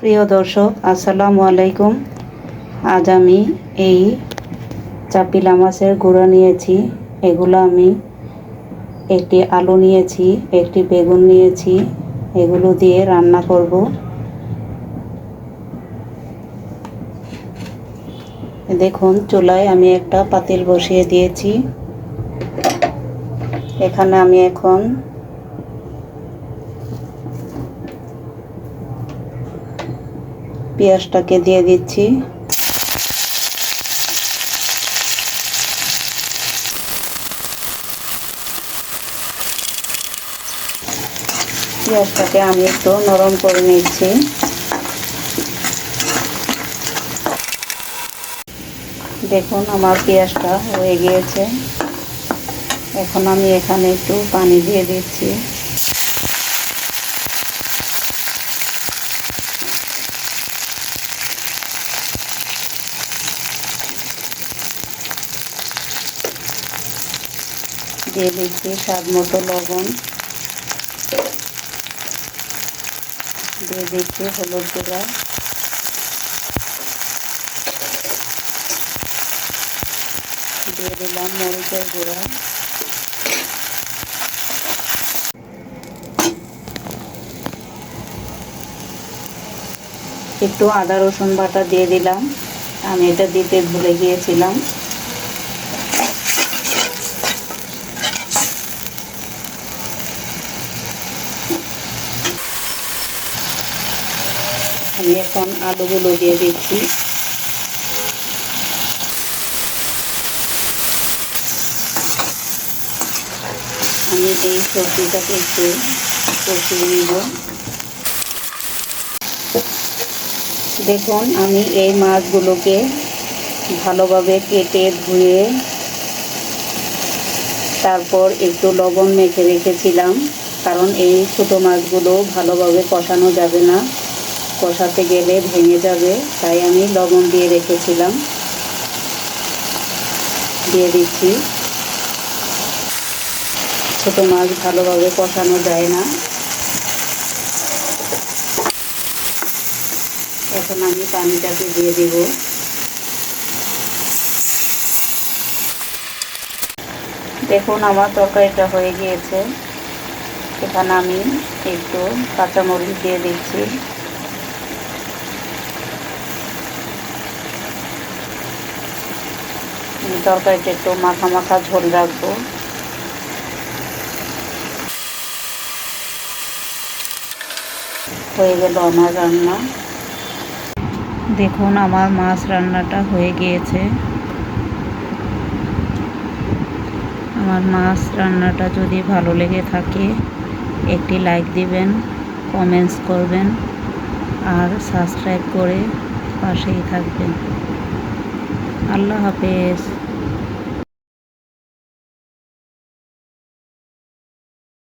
প্রিয় দর্শক, আসসালামু আলাইকুম। আজ আমি এই চাপিলা মাছের গুঁড়া নিয়েছি। এগুলো আমি একটি আলু নিয়েছি, একটি বেগুন নিয়েছি, এগুলো দিয়ে রান্না করব। দেখুন, চুলায় আমি একটা পাতিল বসিয়ে দিয়েছি। এখানে আমি এখন পেঁয়াজটাকে দিয়ে দিচ্ছি। পেঁয়াজটাকে আমি একটু নরম করে নিচ্ছি। দেখুন, আমার পেঁয়াজটা হয়ে গিয়েছে। এখন আমি এখানে একটু পানি দিয়ে দিচ্ছি। দিয়ে দিচ্ছি স্বাদ মতো লবণ, দিয়ে দিচ্ছি হলুদ গুঁড়া, দিয়ে দিলাম মরিচের গুঁড়া, একটু আদা রসুন বাটা দিয়ে দিলাম। আমি এটা দিতে ভুলে গিয়েছিলাম। আমি এখন আলুগুলো দিয়ে দিচ্ছি। আমি এই সবজিটাকে একটু কষিয়ে নিব। দেখুন, আমি এই মাছগুলোকে ভালোভাবে কেটে ধুয়ে তারপর একটু লবণ মেখে রেখেছিলাম, কারণ এই ছোটো মাছগুলো ভালোভাবে কষানো যাবে না, কষাতে গেলে ভেঙে যাবে, তাই আমি লবণ দিয়ে রেখেছিলাম। দিয়ে দিচ্ছি। ছোটো মাছ ভালোভাবে কষানো যায় না। এখন আমি পানিটাকে দিয়ে দিব। দেখুন, আমার তরকারিটা হয়ে গিয়েছে। এখানে আমি একটু কাঁচামরিচ দিয়ে দিচ্ছি। তরকারিটা একটু মাখা মাখা ঝোল রাখবো। হয়ে গেল আমার রান্না। দেখুন, আমার মাছ রান্নাটা হয়ে গিয়েছে। আমার মাছ রান্নাটা যদি ভালো লেগে থাকে একটি লাইক দিবেন, কমেন্টস করবেন আর সাবস্ক্রাইব করে পাশেই থাকবেন। আল্লাহ হাফেজ।